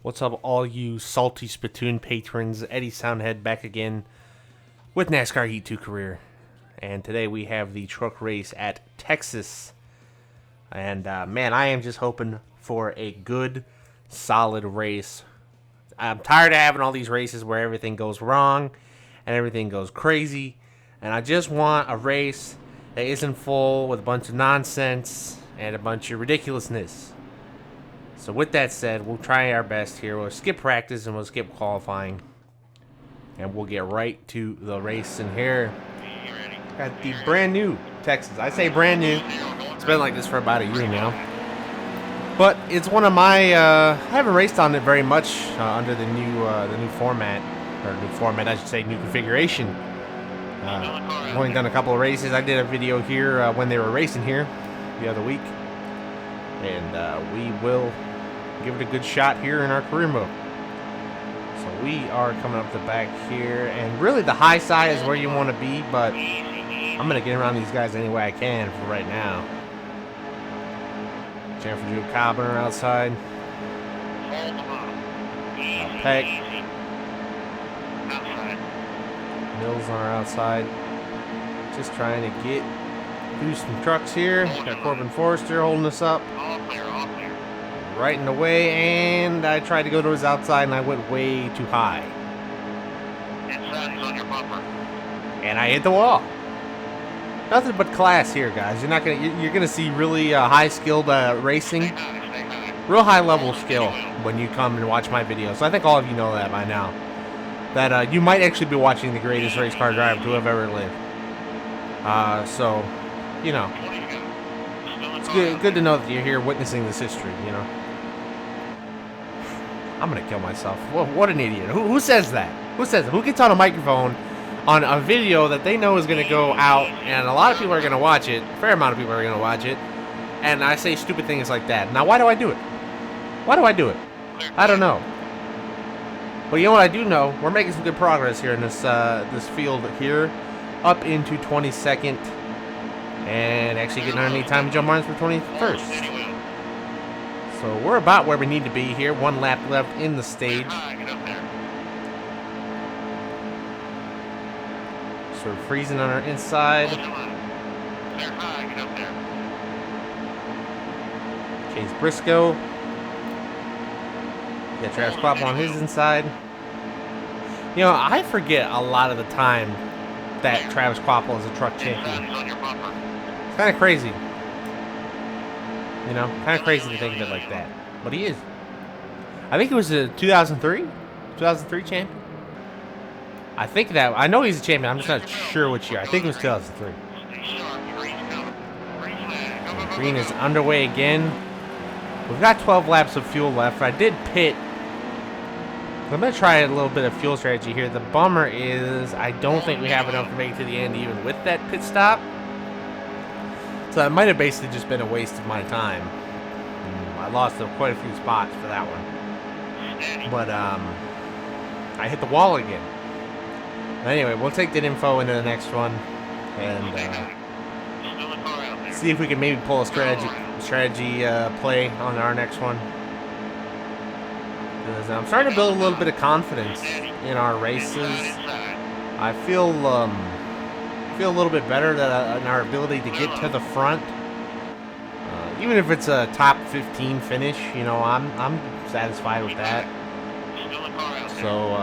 What's up, all you salty spittoon patrons? Eddie Soundhead back again with NASCAR Heat 2 Career. And today we have the truck race at Texas. And man, I am just hoping for a good, solid race. I'm tired of having all these races where everything goes wrong and everything goes crazy. And I just want a race that isn't full with a bunch of nonsense and a bunch of ridiculousness. So with that said, we'll try our best here. We'll skip practice and we'll skip qualifying. And we'll get right to the race in here. Got the brand new Texas. I say brand new. It's been like this for about a year now. But it's one of my, I haven't raced on it very much under the new format. Or new format, I should say, new configuration. I've only done a couple of races. I did a video here when they were racing here the other week. And we will give it a good shot here in our career mode. So we are coming up the back here, and really the high side is where you want to be, but I'm going to get around these guys any way I can for right now. Jennifer Drew Cobbiner outside. Peck. Mills on our outside. Just trying to get through some trucks here. Got Corbin Forrester holding us up. Right in the way, and I tried to go to his outside, and I went way too high. And I hit the wall. Nothing but class here, guys. You're gonna see really high skilled racing, real high level skill when you come and watch my videos. So I think all of you know that by now. That you might actually be watching the greatest race car driver to have ever lived. So, you know, it's good to know that you're here witnessing this history. You know. I'm gonna kill myself. What an idiot. Who says that? Who says that? Who gets on a microphone on a video that they know is gonna go out, and a lot of people are gonna watch it, a fair amount of people are gonna watch it, and I say stupid things like that. Now, why do I do it? Why do I do it? I don't know. But you know what I do know? We're making some good progress here in this this field here, up into 22nd, and actually getting underneath time jump lines for 21st. So we're about where we need to be here. One lap left in the stage. So we're freezing on our inside. Chase Briscoe. Got Travis Quapple on his inside. You know, I forget a lot of the time that Travis Quapple is a truck champion. It's kind of crazy. You know, kind of crazy to think of it like that. But he is. I think it was a 2003 champion. I think that, I know he's a champion. I'm just not sure which year. I think it was 2003. And green is underway again. We've got 12 laps of fuel left. I did pit. I'm going to try a little bit of fuel strategy here. The bummer is I don't think we have enough to make it to the end even with that pit stop. So it might have basically just been a waste of my time. I lost quite a few spots for that one. But I hit the wall again. But anyway, we'll take that info into the next one and see if we can maybe pull a strategy play on our next one. Because I'm starting to build a little bit of confidence in our races. I feel a little bit better that in our ability to get to the front, even if it's a top 15 finish. You know, I'm satisfied with that. So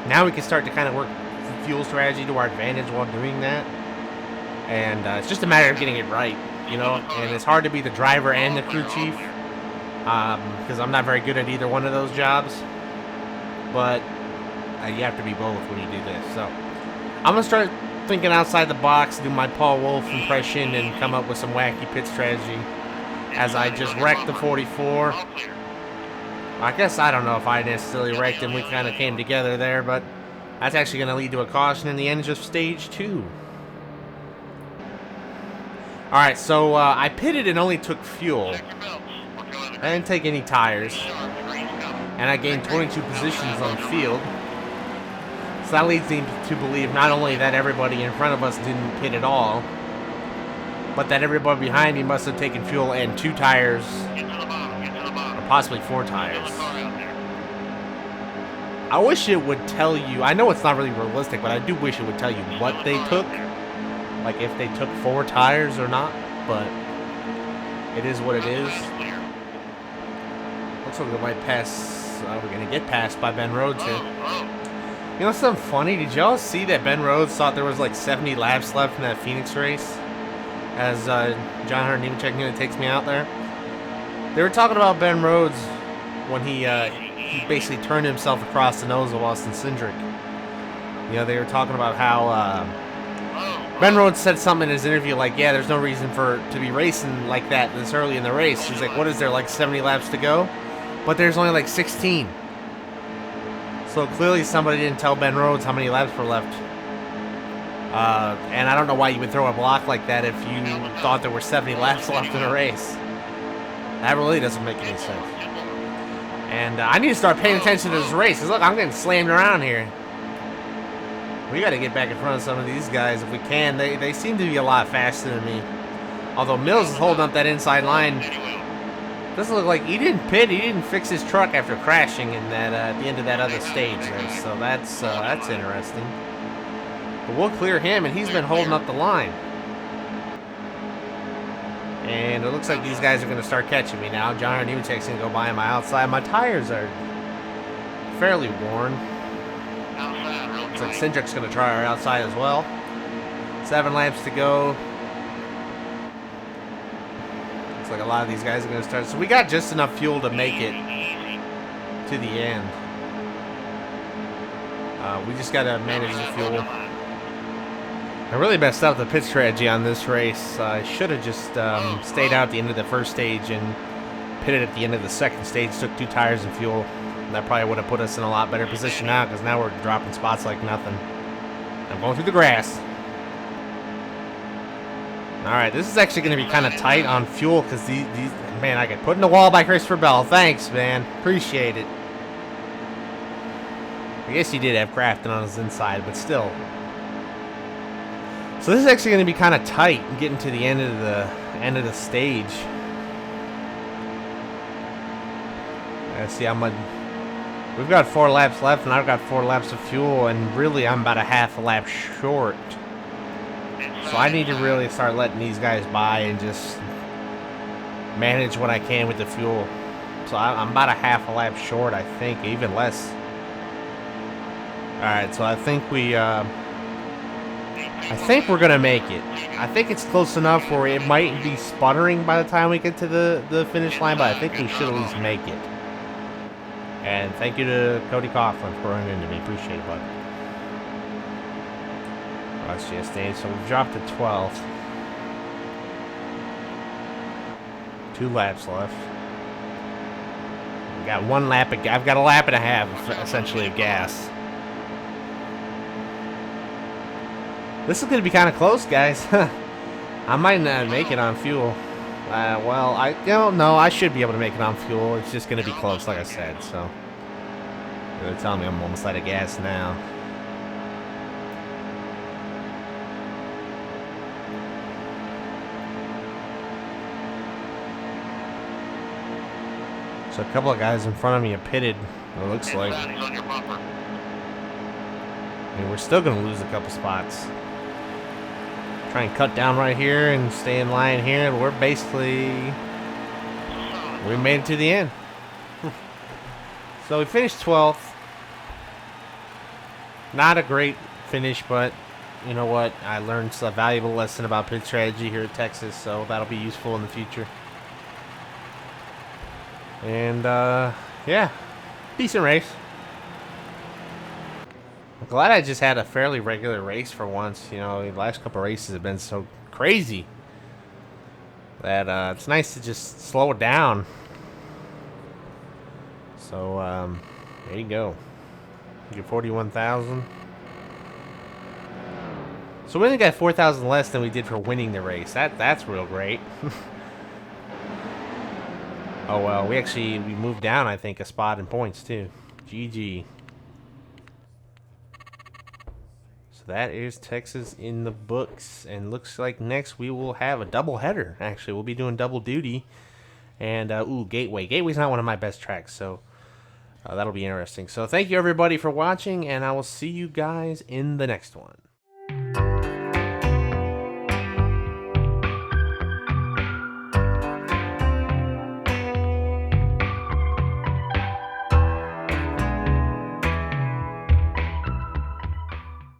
now we can start to kind of work the fuel strategy to our advantage while doing that, and it's just a matter of getting it right. You know, and it's hard to be the driver and the crew chief because I'm not very good at either one of those jobs. But you have to be both when you do this. So I'm gonna start thinking outside the box, do my Paul Wolf impression, and come up with some wacky pit strategy as I just wrecked the 44. I guess I don't know if I necessarily wrecked him. We kind of came together there, but that's actually going to lead to a caution in the end of stage 2. Alright, so I pitted and only took fuel. I didn't take any tires. And I gained 22 positions on the field. So that leads me to believe not only that everybody in front of us didn't pit at all, but that everybody behind me must have taken fuel and 2 tires, or possibly 4 tires. I wish it would tell you. I know it's not really realistic, but I do wish it would tell you what they took. Like if they took 4 tires or not. But it is what it is. Looks like we might pass. We're going to get passed by Ben Rhodes here. You know something funny? Did y'all see that Ben Rhodes thought there was like 70 laps left in that Phoenix race? As John Hunter Nemechek takes me out there. They were talking about Ben Rhodes when he basically turned himself across the nose of Austin Cindric. You know, they were talking about how Ben Rhodes said something in his interview like, yeah, there's no reason to be racing like that this early in the race. He's like, what is there, like 70 laps to go? But there's only like 16. So clearly somebody didn't tell Ben Rhodes how many laps were left. And I don't know why you would throw a block like that if you thought there were 70 laps left in a race. That really doesn't make any sense. And I need to start paying attention to this race. Because look, I'm getting slammed around here. We got to get back in front of some of these guys if we can. They seem to be a lot faster than me. Although Mills is holding up that inside line. Doesn't look like he didn't pit. He didn't fix his truck after crashing in that at the end of that other stage there. So that's interesting. But we'll clear him, and he's been holding up the line. And it looks like these guys are going to start catching me now. John Nemechek's going to go by on my outside. My tires are fairly worn. Looks like Cindric's going to try our outside as well. 7 laps to go. Looks like a lot of these guys are going to start. So we got just enough fuel to make it to the end. We just got to manage the fuel. I really messed up the pit strategy on this race. I should have just stayed out at the end of the first stage and pitted at the end of the second stage. Took 2 tires and fuel. That probably would have put us in a lot better position now, because now we're dropping spots like nothing. I'm going through the grass. Alright, this is actually going to be kind of tight on fuel, because these man, I get put in the wall by Christopher Bell. Thanks, man. Appreciate it. I guess he did have Crafton on his inside, but still. So this is actually going to be kind of tight getting to the end of the stage. Let's see how much. We've got 4 laps left, and I've got 4 laps of fuel, and really I'm about a half a lap short. So I need to really start letting these guys by and just manage what I can with the fuel. So I'm about a half a lap short, I think, even less. All right, so I think we're gonna make it. I think it's close enough where it might be sputtering by the time we get to the finish line, but I think we should at least make it. And thank you to Cody Coughlin for running into me. Appreciate it, bud. That's Chastain. So we've dropped to 12th. 2 laps left. We got 1 lap. I've got a lap and a half, essentially, of gas. This is going to be kind of close, guys. I might not make it on fuel. Well, I don't know. I should be able to make it on fuel. It's just going to be close, like I said. So they're telling me I'm almost out of gas now. So a couple of guys in front of me are pitted, it looks like. And we're still going to lose a couple spots. Try and cut down right here and stay in line here. We're basically... we made it to the end. So we finished 12th. Not a great finish, but you know what? I learned a valuable lesson about pit strategy here at Texas, so that'll be useful in the future. And, yeah. Decent race. I'm glad I just had a fairly regular race for once. You know, the last couple races have been so crazy that it's nice to just slow it down. So, there you go. You get 41,000. So we only got 4,000 less than we did for winning the race. That's real great. Oh well, we moved down, I think, a spot in points too. GG. So that is Texas in the books, and looks like next we will have a double header. Actually, we'll be doing double duty, and ooh, Gateway. Gateway's not one of my best tracks, so That'll be interesting. So thank you everybody for watching, and I will see you guys in the next one.